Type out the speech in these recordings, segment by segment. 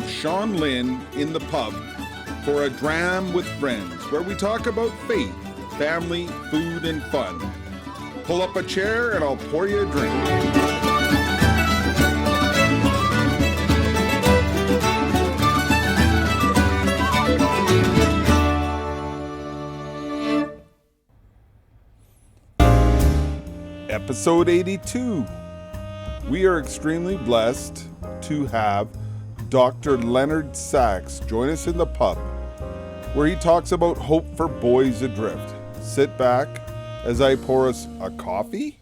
host, Sean Lynn, in the pub for a Dram with friends, where we talk about faith, family, food, and fun. Pull up a chair and I'll pour you a drink. Episode 82. We are extremely blessed to have Dr. Leonard Sax join us in the pub, where he talks about hope for boys adrift. Sit back as I pour us a coffee.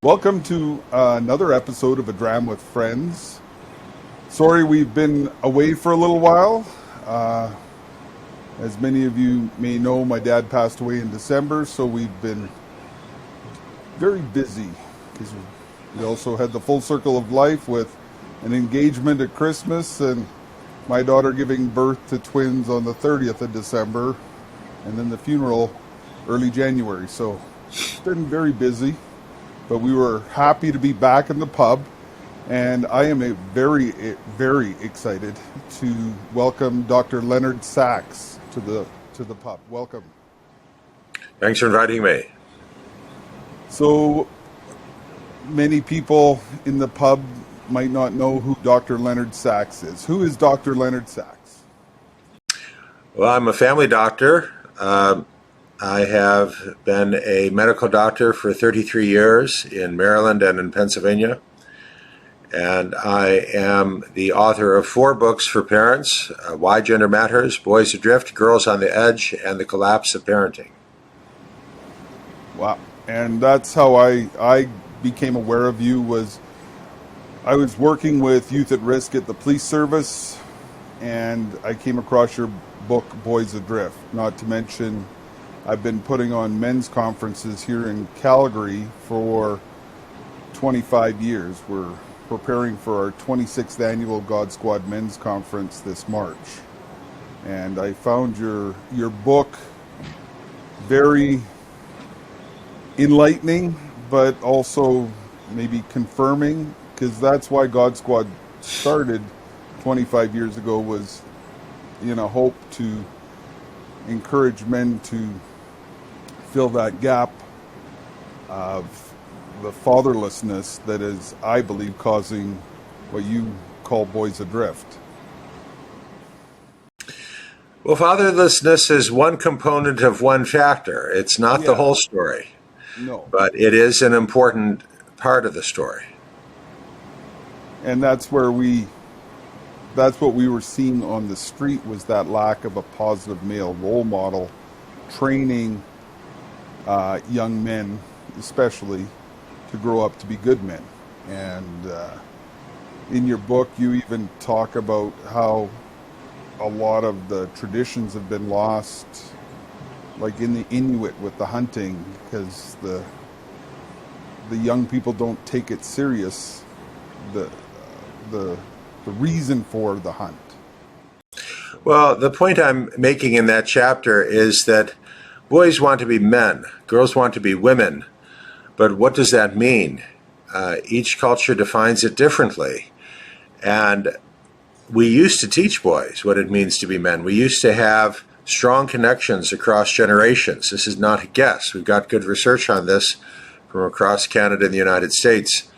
Welcome to another episode of A Dram with Friends. Sorry we've been away for a little while. As many of you may know, my dad passed away in December, so we've been very busy because we also had the full circle of life with an engagement at Christmas and my daughter giving birth to twins on the 30th of December, and then the funeral early January. So it's been very busy, but we were happy to be back in the pub, and I am very, very excited to welcome Dr. Leonard Sax to the pub. Welcome. Thanks for inviting me. So many people in the pub might not know who Dr. Leonard Sax is. Who is Dr. Leonard Sax? Well, I'm a family doctor. I have been a medical doctor for 33 years in Maryland and in Pennsylvania. And I am the author of 4 books for parents: Why Gender Matters, Boys Adrift, Girls on the Edge, and The Collapse of Parenting. Wow. And that's how I became aware of you. I was working with youth at risk at the police service, and I came across your book, Boys Adrift. Not to mention, I've been putting on men's conferences here in Calgary for 25 years. We're preparing for our 26th annual God Squad Men's Conference this March. And I found your book very enlightening, but also maybe confirming, because that's why God Squad started 25 years ago, was in a hope to encourage men to fill that gap of the fatherlessness that is, I believe, causing what you call boys adrift. Well, fatherlessness is one component of one factor. It's not the whole story. No. But it is an important part of the story. And that's what we were seeing on the street, was that lack of a positive male role model, training young men especially to grow up to be good men. And in your book you even talk about how a lot of the traditions have been lost, like in the Inuit with the hunting, because the young people don't take it serious, the reason for the hunt. Well, the point I'm making in that chapter is that boys want to be men, girls want to be women. But what does that mean? Each culture defines it differently. And we used to teach boys what it means to be men. We used to have strong connections across generations. This is not a guess. We've got good research on this from across Canada and the United States.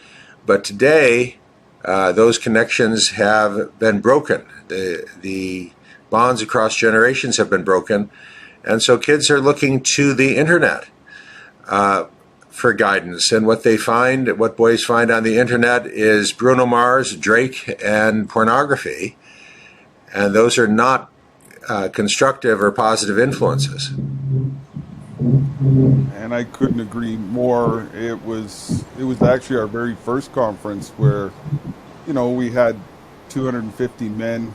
But today, those connections have been broken. The bonds across generations have been broken. And so kids are looking to the internet for guidance. And what boys find on the internet is Bruno Mars, Drake, and pornography. And those are not constructive or positive influences. And I couldn't agree more. It was actually our very first conference where, we had 250 men.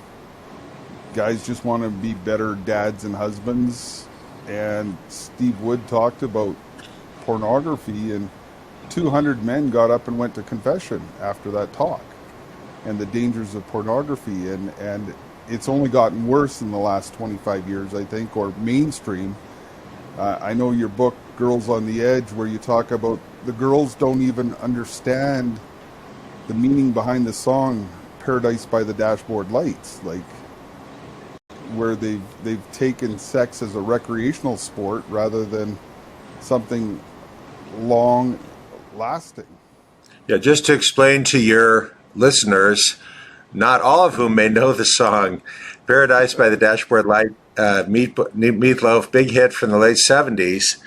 Guys just want to be better dads and husbands. And Steve Wood talked about pornography, and 200 men got up and went to confession after that talk, and the dangers of pornography. And it's only gotten worse in the last 25 years, I think, or mainstream. I know your book, Girls on the Edge, where you talk about the girls don't even understand the meaning behind the song "Paradise by the Dashboard Lights," like where they've taken sex as a recreational sport rather than something long lasting. Yeah, just to explain to your listeners, not all of whom may know the song Paradise by the Dashboard Light, Meatloaf, big hit from the late 70s.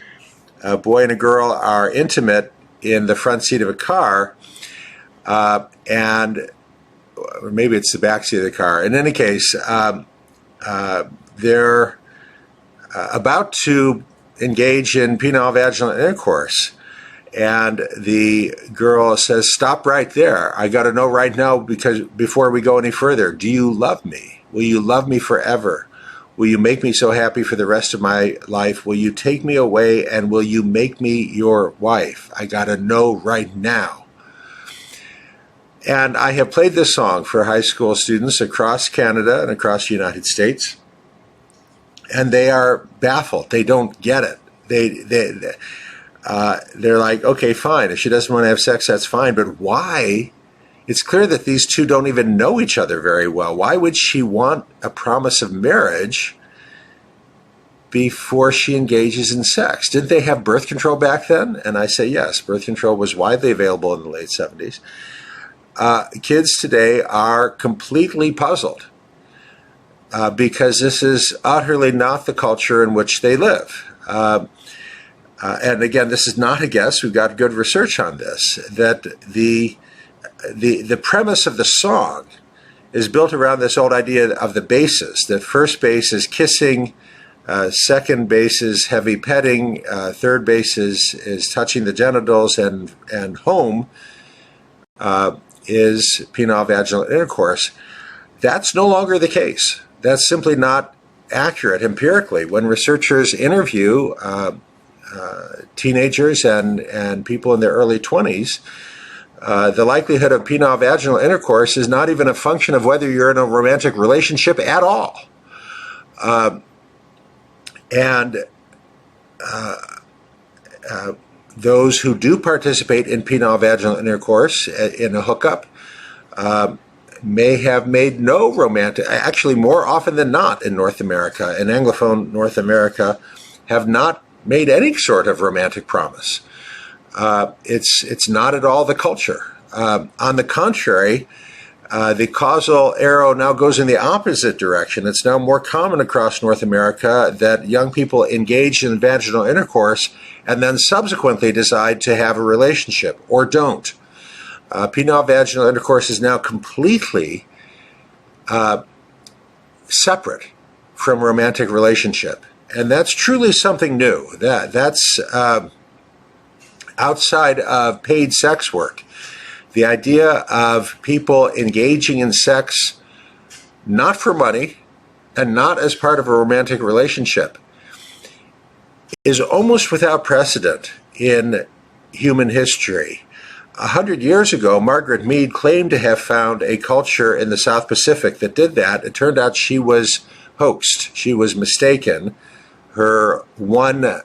A boy and a girl are intimate in the front seat of a car, and or maybe it's the back seat of the car. In any case, they're about to engage in penile vaginal intercourse. And the girl says, "Stop right there. I got to know right now, because before we go any further, do you love me? Will you love me forever? Will you make me so happy for the rest of my life? Will you take me away, and will you make me your wife? I got to know right now." And I have played this song for high school students across Canada and across the United States, and they are baffled. They don't get it. They're like, okay, fine. If she doesn't want to have sex, that's fine. But why? It's clear that these two don't even know each other very well. Why would she want a promise of marriage before she engages in sex? Didn't they have birth control back then? And I say yes. Birth control was widely available in the late 70s. Kids today are completely puzzled because this is utterly not the culture in which they live. And again, this is not a guess. We've got good research on this. That the premise of the song is built around this old idea of the bases. That first base is kissing, second base is heavy petting, third base is touching the genitals, and home is penile vaginal intercourse. That's no longer the case. That's simply not accurate empirically. When researchers interview teenagers and people in their early 20s, the likelihood of penile vaginal intercourse is not even a function of whether you're in a romantic relationship at all. Those who do participate in penile vaginal intercourse in a hookup may have made no romantic, actually more often than not in North America, in Anglophone North America, have not made any sort of romantic promise. It's not at all the culture. On the contrary, the causal arrow now goes in the opposite direction. It's now more common across North America that young people engage in vaginal intercourse and then subsequently decide to have a relationship or don't. Penile vaginal intercourse is now completely separate from romantic relationship. And that's truly something new. That's outside of paid sex work. The idea of people engaging in sex not for money and not as part of a romantic relationship is almost without precedent in human history. 100 years ago, Margaret Mead claimed to have found a culture in the South Pacific that did that. It turned out she was hoaxed. She was mistaken. Her one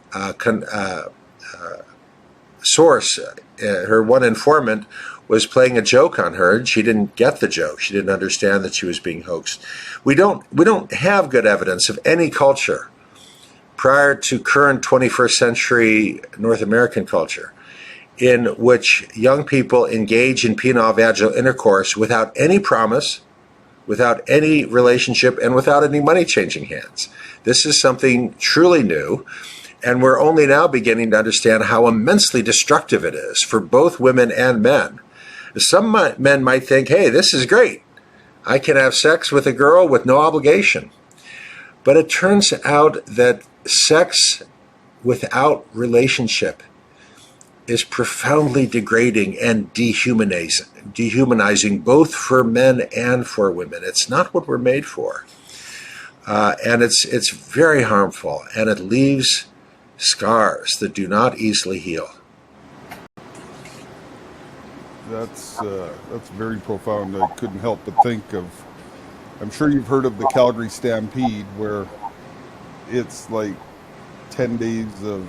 source, her one informant, was playing a joke on her, and she didn't get the joke. She didn't understand that she was being hoaxed. We don't have good evidence of any culture prior to current 21st century North American culture in which young people engage in penile vaginal intercourse without any promise, without any relationship, and without any money changing hands. This is something truly new, and we're only now beginning to understand how immensely destructive it is for both women and men. Some men might think, hey, this is great. I can have sex with a girl with no obligation. But it turns out that sex without relationship is profoundly degrading and dehumanizing both for men and for women. It's not what we're made for. And it's very harmful, and it leaves scars that do not easily heal. That's very profound. I couldn't help but think of, I'm sure you've heard of the Calgary Stampede, where it's like 10 days of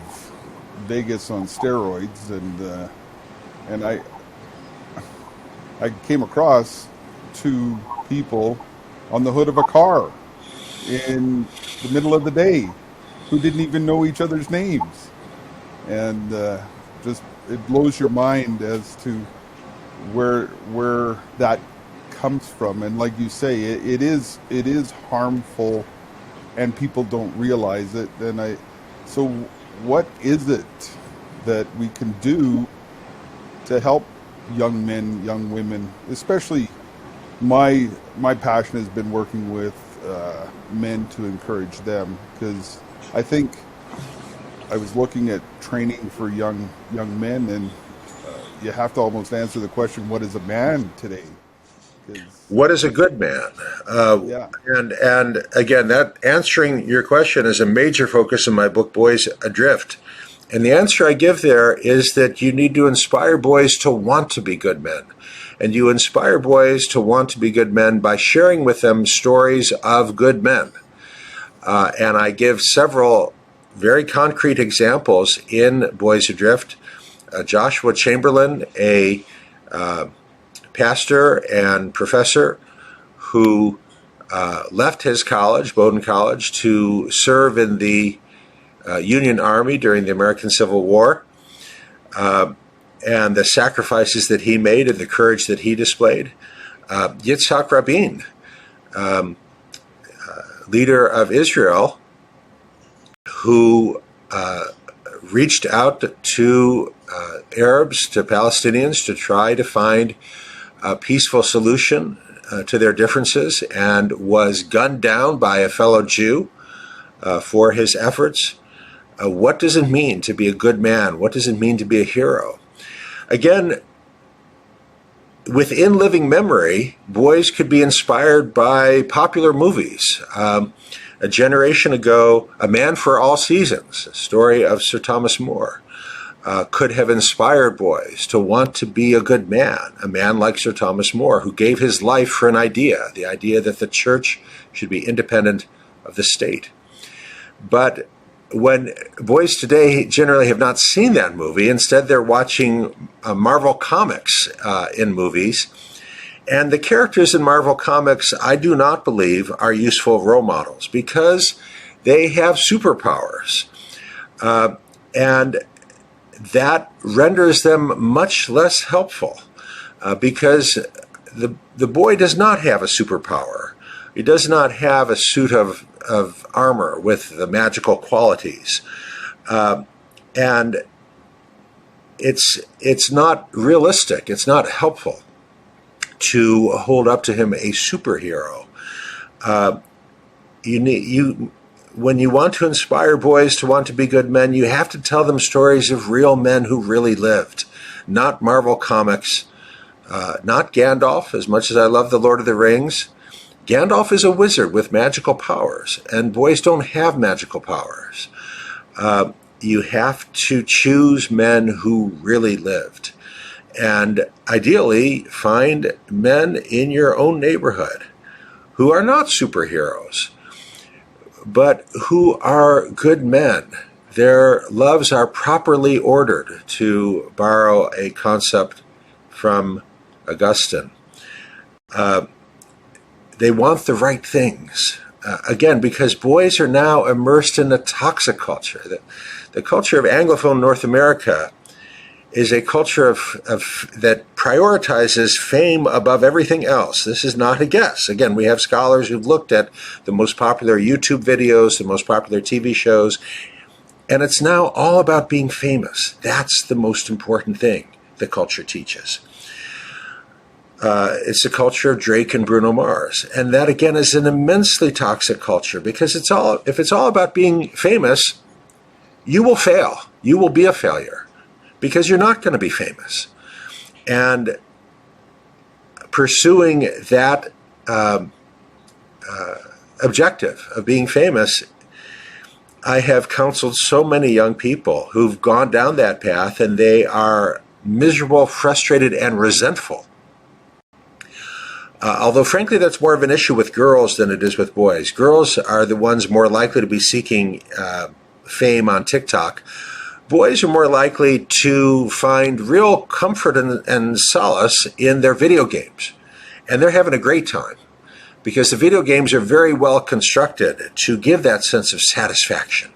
Vegas on steroids, and I came across two people on the hood of a car in the middle of the day who didn't even know each other's names. And just it blows your mind as to where that comes from. And like you say, it is harmful, and people don't realize it. And so what is it that we can do to help young men, young women, especially my passion has been working with men to encourage them, because I think I was looking at training for young men, and you have to almost answer the question, what is a man today? 'Cause, What is a good man? yeah, And again, that answering your question is a major focus in my book, Boys Adrift. And the answer I give there is that you need to inspire boys to want to be good men. And you inspire boys to want to be good men by sharing with them stories of good men. And I give several very concrete examples in Boys Adrift. Joshua Chamberlain, a pastor and professor who left his college, Bowdoin College, to serve in the Union Army during the American Civil War, and the sacrifices that he made and the courage that he displayed. Yitzhak Rabin, leader of Israel, who reached out to Arabs, to Palestinians, to try to find a peaceful solution to their differences, and was gunned down by a fellow Jew for his efforts. What does it mean to be a good man? What does it mean to be a hero? Again, within living memory, boys could be inspired by popular movies. A generation ago, A Man for All Seasons, a story of Sir Thomas More, could have inspired boys to want to be a good man, a man like Sir Thomas More, who gave his life for an idea, the idea that the church should be independent of the state. But when boys today generally have not seen that movie, instead they're watching Marvel Comics in movies. And the characters in Marvel Comics, I do not believe, are useful role models because they have superpowers. And that renders them much less helpful because the boy does not have a superpower. He does not have a suit of armor with the magical qualities. And it's not realistic. It's not helpful to hold up to him a superhero. When you want to inspire boys to want to be good men, you have to tell them stories of real men who really lived, not Marvel Comics, not Gandalf, as much as I love The Lord of the Rings. Gandalf is a wizard with magical powers, and boys don't have magical powers. You have to choose men who really lived. And ideally, find men in your own neighborhood who are not superheroes, but who are good men. Their loves are properly ordered, to borrow a concept from Augustine. They want the right things. Again, because boys are now immersed in a toxic culture. The culture of Anglophone North America is a culture that prioritizes fame above everything else. This is not a guess. Again, we have scholars who've looked at the most popular YouTube videos, the most popular TV shows, and it's now all about being famous. That's the most important thing the culture teaches. It's the culture of Drake and Bruno Mars. And that, again, is an immensely toxic culture because if it's all about being famous, you will fail. You will be a failure because you're not going to be famous. And pursuing that objective of being famous, I have counseled so many young people who've gone down that path, and they are miserable, frustrated, and resentful. Although, frankly, that's more of an issue with girls than it is with boys. Girls are the ones more likely to be seeking fame on TikTok. boys are more likely to find real comfort and solace in their video games. And they're having a great time because the video games are very well constructed to give that sense of satisfaction.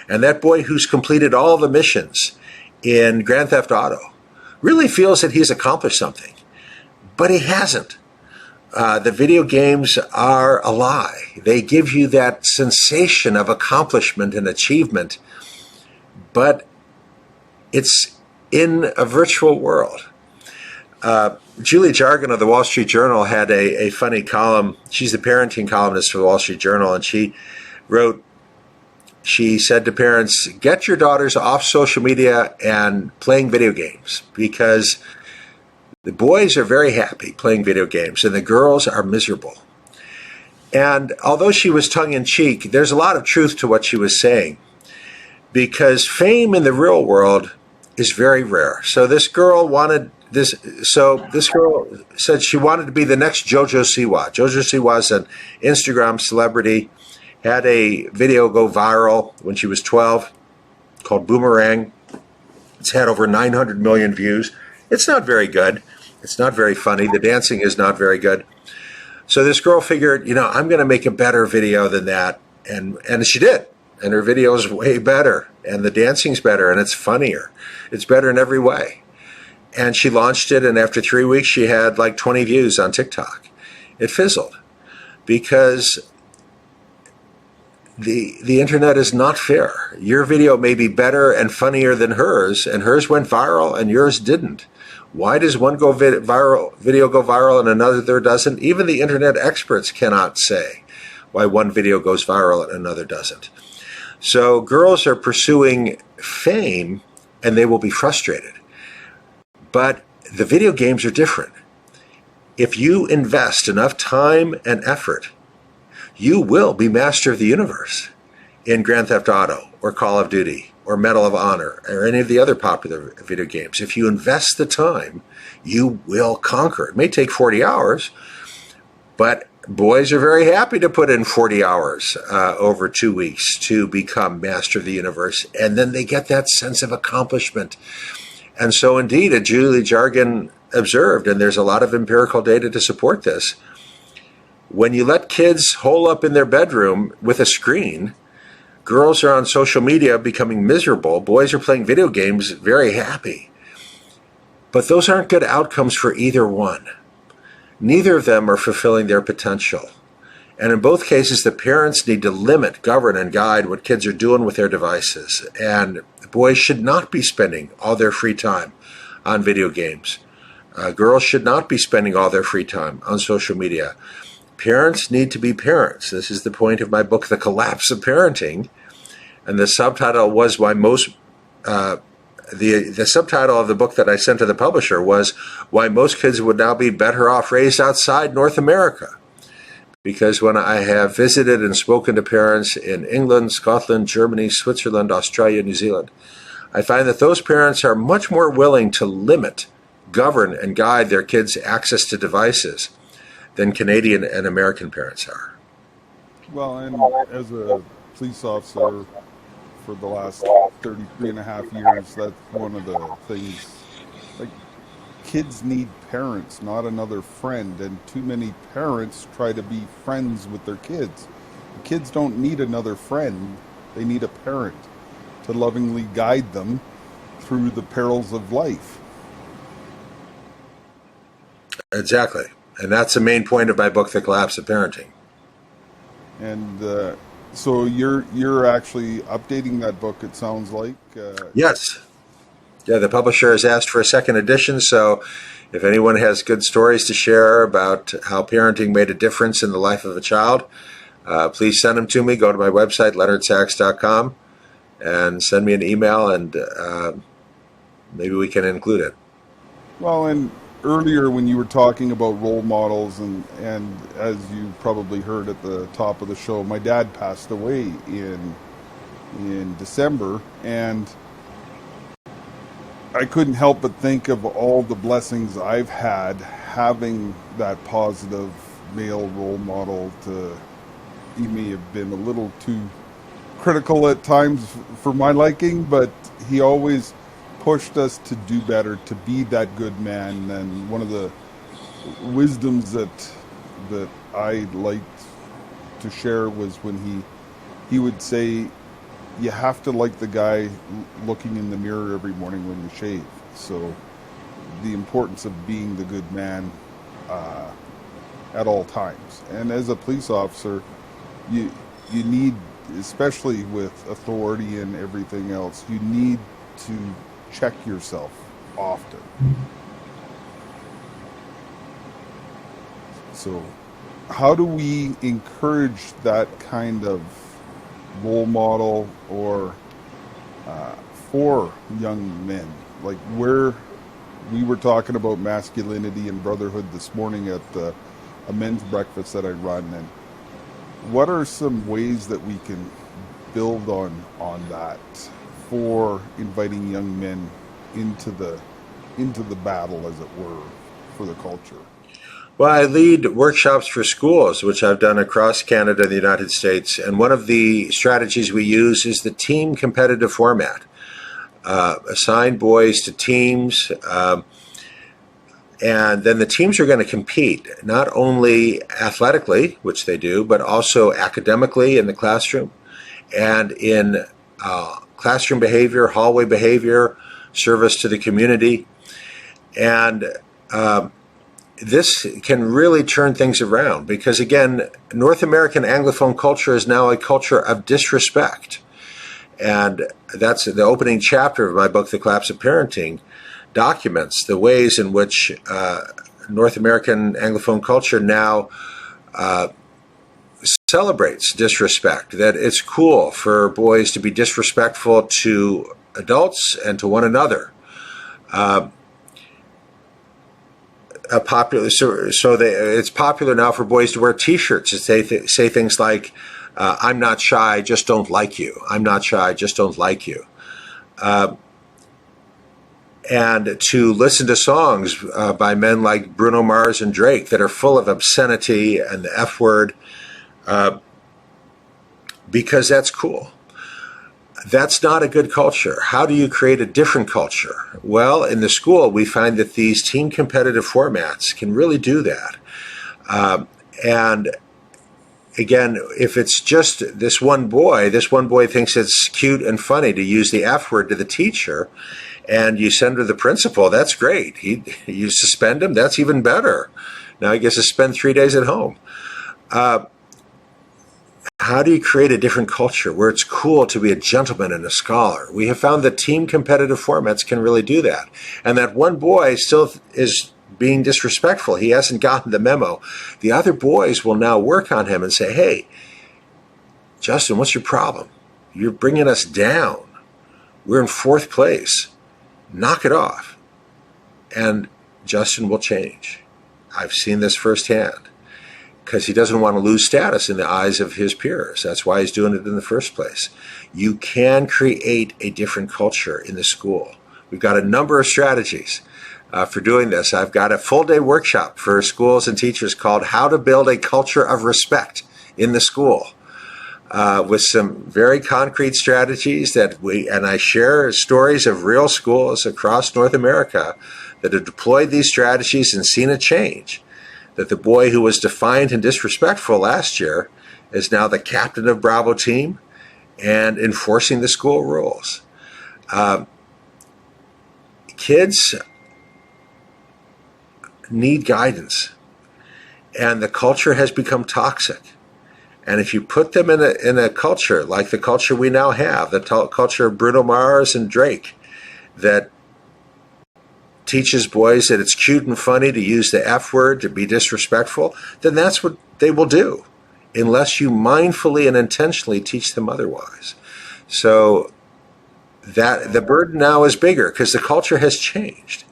And that boy who's completed all the missions in Grand Theft Auto really feels that he's accomplished something, but he hasn't. The video games are a lie. They give you that sensation of accomplishment and achievement, but it's in a virtual world. Julie Jargon of the Wall Street Journal had a funny column. She's the parenting columnist for the Wall Street Journal, and she said to parents, get your daughters off social media and playing video games, because the boys are very happy playing video games and the girls are miserable. And although she was tongue-in-cheek, there's a lot of truth to what she was saying, because fame in the real world is very rare. So this girl said she wanted to be the next JoJo Siwa. JoJo Siwa is an Instagram celebrity, had a video go viral when she was 12 called Boomerang. It's had over 900 million views. It's not very good. It's not very funny. The dancing is not very good. So this girl figured, I'm going to make a better video than that. And she did. And her video is way better. And the dancing's better. And it's funnier. It's better in every way. And she launched it. And after 3 weeks, she had like 20 views on TikTok. It fizzled because the internet is not fair. Your video may be better and funnier than hers, and hers went viral and yours didn't. Why does one video go viral and another doesn't? Even the internet experts cannot say why one video goes viral and another doesn't. So girls are pursuing fame and they will be frustrated. But the video games are different. If you invest enough time and effort, you will be master of the universe in Grand Theft Auto or Call of Duty or Medal of Honor or any of the other popular video games. If you invest the time, you will conquer. It may take 40 hours, but boys are very happy to put in 40 hours over 2 weeks to become master of the universe. And then they get that sense of accomplishment. And so indeed, as Julie Jargon observed, and there's a lot of empirical data to support this, when you let kids hole up in their bedroom with a screen, girls are on social media becoming miserable. Boys are playing video games very happy. But those aren't good outcomes for either one. Neither of them are fulfilling their potential. And in both cases, the parents need to limit, govern, and guide what kids are doing with their devices. And boys should not be spending all their free time on video games. Girls should not be spending all their free time on social media. Parents need to be parents. This is the point of my book, The Collapse of Parenting. And the subtitle was why most, the subtitle of the book that I sent to the publisher was why most kids would now be better off raised outside North America. Because when I have visited and spoken to parents in England, Scotland, Germany, Switzerland, Australia, New Zealand, I find that those parents are much more willing to limit, govern, and guide their kids' access to devices than Canadian and American parents are. Well, and as a police officer for the last 33 and a half years, that's one of the things. Like, kids need parents, not another friend. And too many parents try to be friends with their kids. The kids don't need another friend. They need a parent to lovingly guide them through the perils of life. Exactly. And that's the main point of my book, The Collapse of Parenting. And so you're actually updating that book, it sounds like. Yes. Yeah, the publisher has asked for a second edition, so if anyone has good stories to share about how parenting made a difference in the life of a child, please send them to me. Go to my website, leonardsax.com, and send me an email, and maybe we can include it. Well, and earlier when you were talking about role models, and as you probably heard at the top of the show, my dad passed away in December, and I couldn't help but think of all the blessings I've had having that positive male role model. He may have been a little too critical at times for my liking, but he always pushed us to do better, to be that good man. And one of the wisdoms that I liked to share was when he would say, you have to like the guy looking in the mirror every morning when you shave. So the importance of being the good man at all times. And as a police officer, you need, especially with authority and everything else, you need to check yourself often. So how do we encourage that kind of role model or for young men? Like, where we were talking about masculinity and brotherhood this morning at a men's breakfast that I run, and what are some ways that we can build on that for inviting young men into the battle, as it were, for the culture? Well, I lead workshops for schools, which I've done across Canada and the United States. And one of the strategies we use is the team competitive format. Assign boys to teams, and then the teams are going to compete, not only athletically, which they do, but also academically in the classroom and in classroom behavior, hallway behavior, service to the community. And this can really turn things around because, again, North American Anglophone culture is now a culture of disrespect. And that's the opening chapter of my book, The Collapse of Parenting, documents the ways in which North American Anglophone culture now celebrates disrespect, that it's cool for boys to be disrespectful to adults and to one another. It's popular now for boys to wear T-shirts that say things like, I'm not shy, I just don't like you. I'm not shy, I just don't like you. And to listen to songs by men like Bruno Mars and Drake that are full of obscenity and the F word, because that's cool. That's not a good culture. How do you create a different culture? Well, in the school, we find that these team competitive formats can really do that. And again, if it's just this one boy thinks it's cute and funny to use the F word to the teacher, and you send her to the principal, that's great. You suspend him, that's even better. Now he gets to spend 3 days at home. How do you create a different culture where it's cool to be a gentleman and a scholar? We have found that team competitive formats can really do that. And that one boy still is being disrespectful. He hasn't gotten the memo. The other boys will now work on him and say, hey, Justin, what's your problem? You're bringing us down. We're in 4th place. Knock it off. And Justin will change. I've seen this firsthand. Because he doesn't want to lose status in the eyes of his peers. That's why he's doing it in the first place. You can create a different culture in the school. We've got a number of strategies for doing this. I've got a full-day workshop for schools and teachers called How to Build a Culture of Respect in the School, with some very concrete strategies and I share stories of real schools across North America that have deployed these strategies and seen a change. That the boy who was defiant and disrespectful last year is now the captain of Bravo team and enforcing the school rules. Kids need guidance, and the culture has become toxic. And if you put them in a culture like the culture we now have, the culture of Bruno Mars and Drake, that teaches boys that it's cute and funny to use the F word, to be disrespectful, then that's what they will do, unless you mindfully and intentionally teach them otherwise. So that the burden now is bigger because the culture has changed.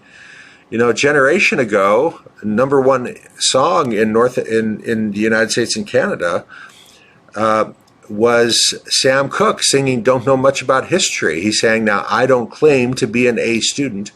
You know, a generation ago, number one song in the United States and Canada was Sam Cooke singing Don't Know Much About History. He sang, now, I don't claim to be an A student,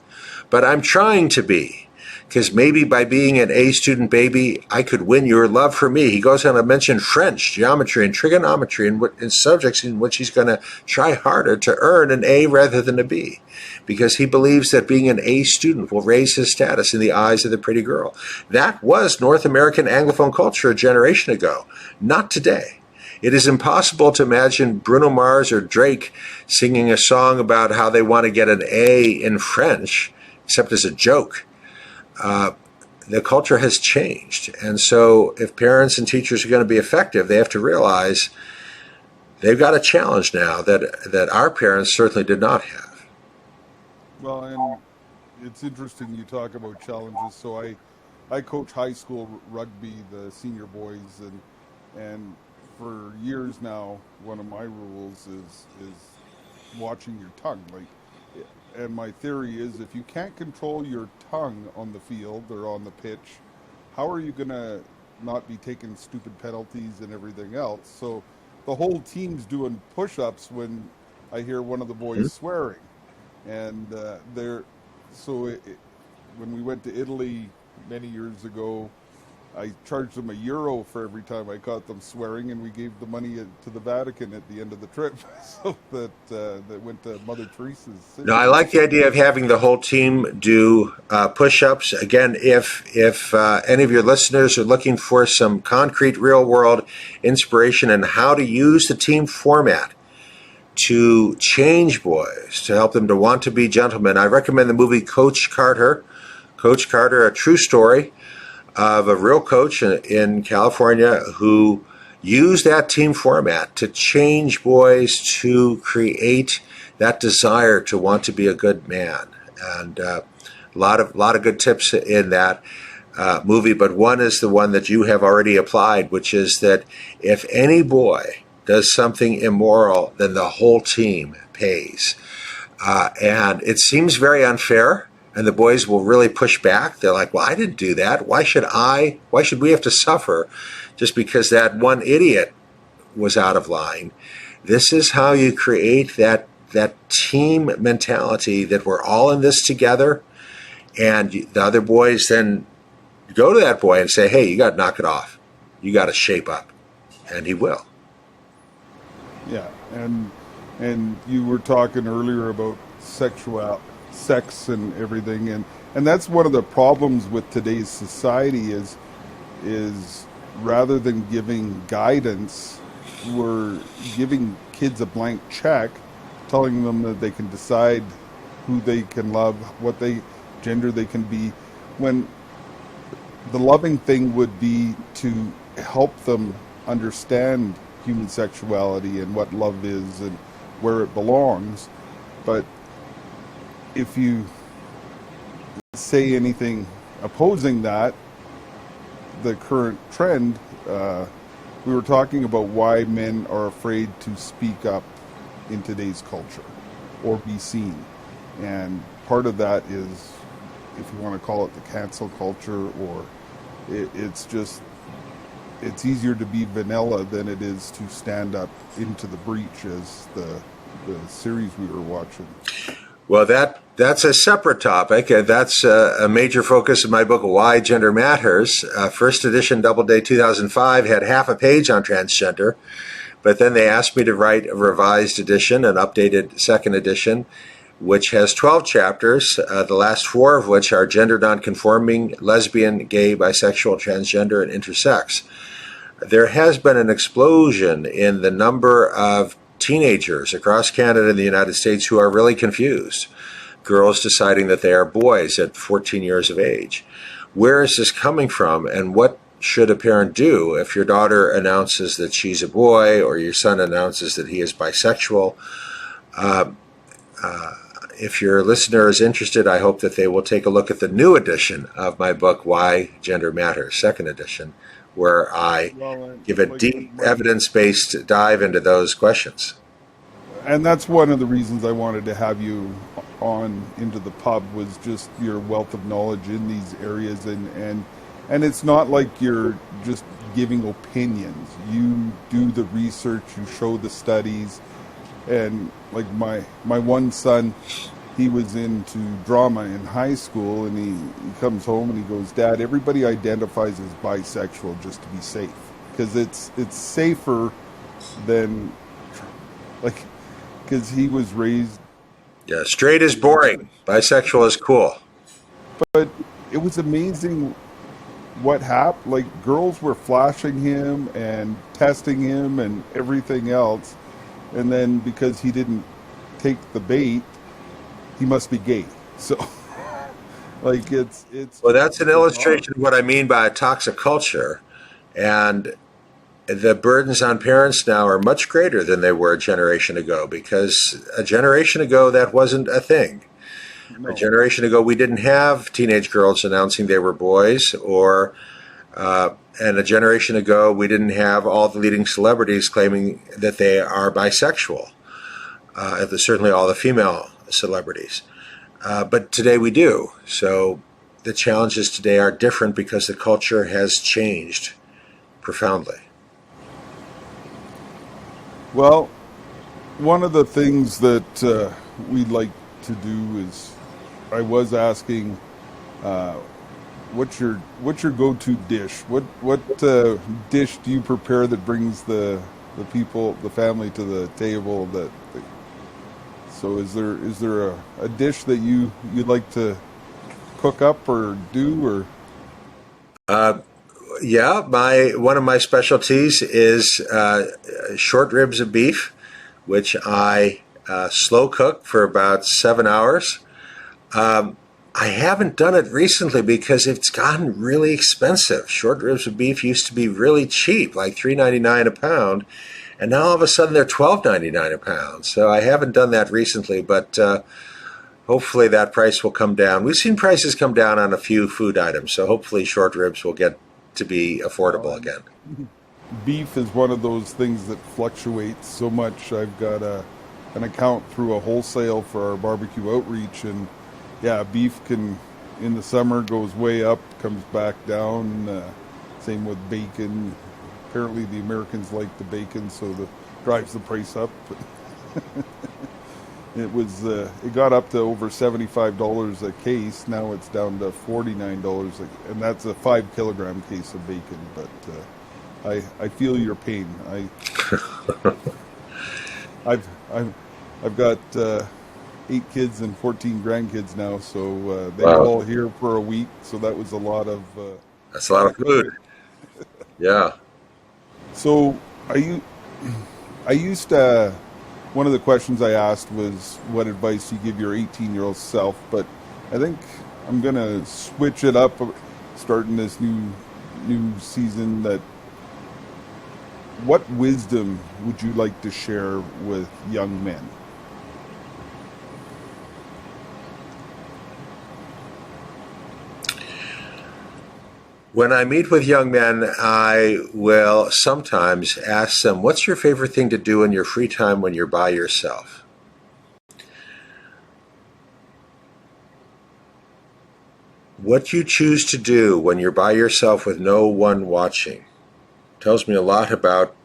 but I'm trying to be. because maybe by being an A student baby, I could win your love for me. He goes on to mention French, geometry, and trigonometry in subjects in which he's going to try harder to earn an A rather than a B, because he believes that being an A student will raise his status in the eyes of the pretty girl. That was North American Anglophone culture a generation ago, not today. It is impossible to imagine Bruno Mars or Drake singing a song about how they want to get an A in French, except as a joke. The culture has changed. And so if parents and teachers are going to be effective, they have to realize they've got a challenge now that our parents certainly did not have. Well, and it's interesting you talk about challenges. So I coach high school rugby, the senior boys, and for years now, one of my rules is watching your tongue. And my theory is if you can't control your tongue on the field or on the pitch, how are you going to not be taking stupid penalties and everything else? So the whole team's doing push-ups when I hear one of the boys swearing. And when we went to Italy many years ago, I charged them €1 for every time I caught them swearing, and we gave the money to the Vatican at the end of the trip, so that went to Mother Teresa's city. Now, I like the idea of having the whole team do push-ups. Again, if any of your listeners are looking for some concrete, real-world inspiration on how to use the team format to change boys, to help them to want to be gentlemen, I recommend the movie Coach Carter. Coach Carter, a true story of a real coach in California who used that team format to change boys to create that desire to want to be a good man. And a lot of good tips in that movie, but one is the one that you have already applied, which is that if any boy does something immoral, then the whole team pays. And it seems very unfair. And the boys will really push back. They're like, well, I didn't do that. Why should we have to suffer just because that one idiot was out of line? This is how you create that team mentality that we're all in this together. And the other boys then go to that boy and say, hey, you got to knock it off. You got to shape up. And he will. Yeah. And you were talking earlier about sex and everything, and that's one of the problems with today's society is rather than giving guidance, we're giving kids a blank check, telling them that they can decide who they can love, what gender they can be, when the loving thing would be to help them understand human sexuality and what love is and where it belongs. But if you say anything opposing that, the current trend, we were talking about why men are afraid to speak up in today's culture or be seen. And part of that is, if you want to call it the cancel culture, or it's easier to be vanilla than it is to stand up into the breach, as the series we were watching. Well, that's a separate topic. That's a major focus of my book, Why Gender Matters. First edition, Doubleday 2005, had half a page on transgender, but then they asked me to write a revised edition, an updated second edition, which has 12 chapters, the last 4 of which are gender nonconforming, lesbian, gay, bisexual, transgender, and intersex. There has been an explosion in the number of teenagers across Canada and the United States who are really confused. Girls deciding that they are boys at 14 years of age. Where is this coming from, and what should a parent do if your daughter announces that she's a boy or your son announces that he is bisexual? If your listener is interested, I hope that they will take a look at the new edition of my book, Why Gender Matters, second edition, where I give a deep evidence-based dive into those questions. And that's one of the reasons I wanted to have you on Into the Pub, was just your wealth of knowledge in these areas. And it's not like you're just giving opinions. You do the research, you show the studies. And like my one son, he was into drama in high school, and he comes home and he goes, "Dad, everybody identifies as bisexual just to be safe because it's safer than like because he was raised." Yeah, straight is boring. Bisexual is cool. But it was amazing what happened. Like girls were flashing him and testing him and everything else, and then because he didn't take the bait, he must be gay. So, like, it's Well, that's an bizarre. illustration of what I mean by a toxic culture. And the burdens on parents now are much greater than they were a generation ago because a generation ago that wasn't a thing. A No, generation ago we didn't have teenage girls announcing they were boys, or and a generation ago we didn't have all the leading celebrities claiming that they are bisexual. Certainly all the female celebrities. But today we do. So the challenges today are different because the culture has changed profoundly. well, one of the things that we like to do is, I was asking, uh, what's your go-to dish? What dish do you prepare that brings the people, the family to the table? So is there a dish that you'd like to cook up or do or? Yeah, my one of my specialties is short ribs of beef, which I slow cook for about 7 hours. I haven't done it recently because it's gotten really expensive. Short ribs of beef used to be really cheap, like $3.99 a pound, and now all of a sudden they're $12.99 a pound. So I haven't done that recently, but hopefully that price will come down. We've seen prices come down on a few food items, so hopefully short ribs will get to be Well, affordable and again. beef is one of those things that fluctuates so much. I've got an account through a wholesale for our barbecue outreach, and yeah, beef can in the summer goes way up, comes back down. Same with bacon. Apparently, the Americans like the bacon, so the drives the price up. It got up to over $75 a case. Now it's down to $49, and that's a 5 kilogram case of bacon. But I feel your pain. I've I've got 8 kids and 14 grandkids now, so they were Wow, all here for a week. So that was a that's a lot of food. cooking. Yeah. So are you? I used to. One of the questions I asked was what advice you give your 18-year-old self, but I think I'm gonna switch it up, starting this new season. That what wisdom would you like to share with young men? When I meet with young men, I will sometimes ask them, "What's your favorite thing to do in your free time when you're by yourself?" What you choose to do when you're by yourself with no one watching tells me a lot about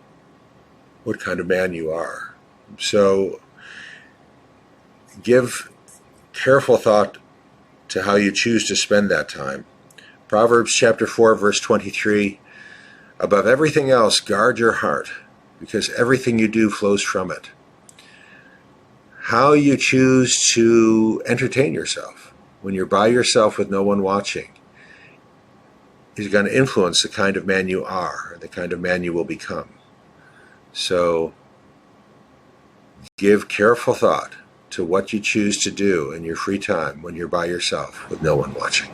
what kind of man you are. So give careful thought to how you choose to spend that time. Proverbs chapter 4, verse 23, above everything else, guard your heart, because everything you do flows from it. How you choose to entertain yourself when you're by yourself with no one watching is going to influence the kind of man you are, the kind of man you will become. So give careful thought to what you choose to do in your free time when you're by yourself with no one watching.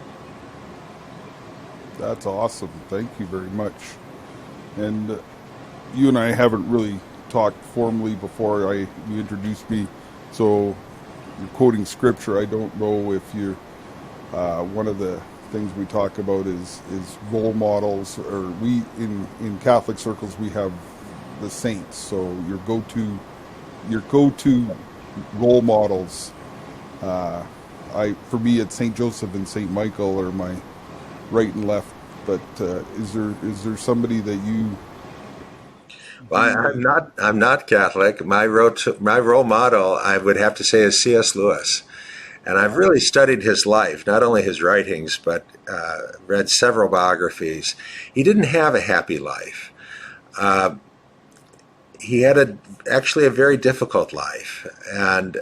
That's awesome. Thank you very much. And you and I haven't really talked formally before. You introduced me, so you're quoting scripture. I don't know if you're one of the things we talk about is role models, or we in Catholic circles we have the saints. So your go to role models. I for me it's Saint Joseph and Saint Michael are my right and left. But is there somebody that you Well, do? I'm not Catholic. My role model, I would have to say, is C.S. Lewis. And I've really studied his life, not only his writings, but read several biographies. He didn't have a happy life. He had actually a very difficult life, and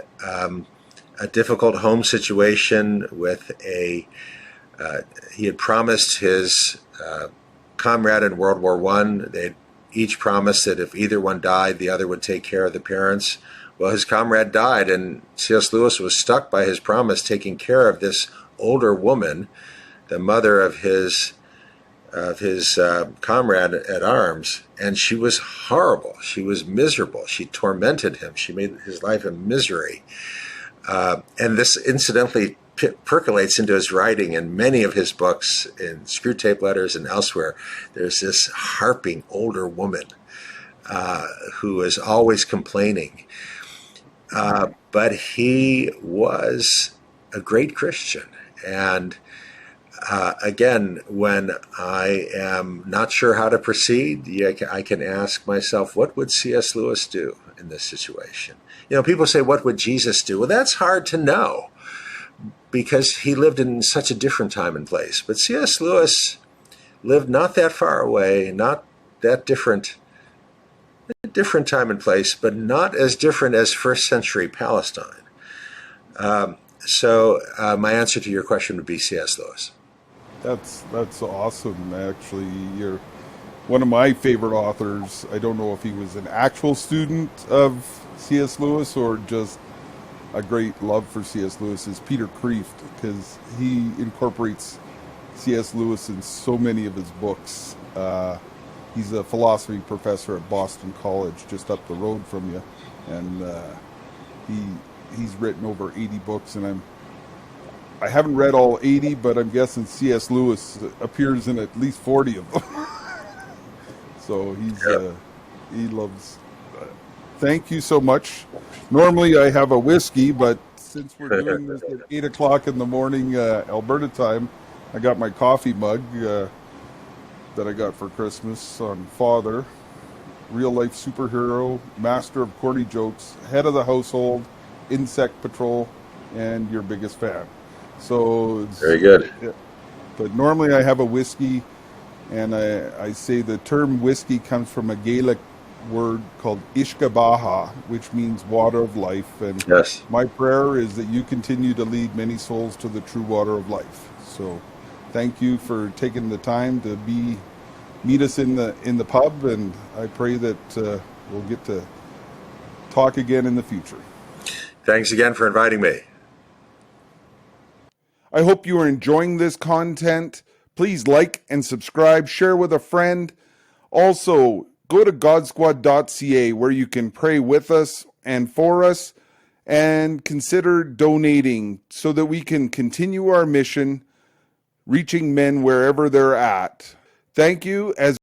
a difficult home situation with he had promised his comrade in World War I, they'd each promised that if either one died, the other would take care of the parents. Well, his comrade died, and C.S. Lewis was stuck by his promise, taking care of this older woman, the mother of his comrade at arms, and she was horrible. She was miserable. She tormented him. She made his life a misery. And this incidentally percolates into his writing in many of his books, in Screwtape Letters and elsewhere. There's this harping older woman who is always complaining. But he was a great Christian. And again, when I am not sure how to proceed, I can ask myself, what would C.S. Lewis do in this situation? People say, what would Jesus do? Well, that's hard to know, because he lived in such a different time and place. But C.S. Lewis lived not that far away, not that different time and place, but not as different as first century Palestine. So my answer to your question would be C.S. Lewis. That's awesome. Actually, you're one of my favorite authors. I don't know if he was an actual student of C.S. Lewis or just a great love for C.S. Lewis, is Peter Kreeft, because he incorporates C.S. Lewis in so many of his books. He's a philosophy professor at Boston College, just up the road from you, and he's written over 80 books, and I haven't read all 80, but I'm guessing C.S. Lewis appears in at least 40 of them. So he loves. Thank you so much. Normally I have a whiskey, but since we're doing this at 8 o'clock in the morning Alberta time, I got my coffee mug that I got for Christmas on Father. Real life superhero, master of corny jokes, head of the household, insect patrol, and your biggest fan. So it's very good. Yeah. But normally I have a whiskey, and I say the term whiskey comes from a Gaelic word called Ishkabaha, which means water of life. And yes, my prayer is that you continue to lead many souls to the true water of life. So thank you for taking the time to meet us in the pub, and I pray that we'll get to talk again in the future. Thanks again for inviting me. I hope you are enjoying this content. Please like and subscribe, share with a friend. Also, go to godsquad.ca where you can pray with us and for us, and consider donating so that we can continue our mission, reaching men wherever they're at. Thank you. As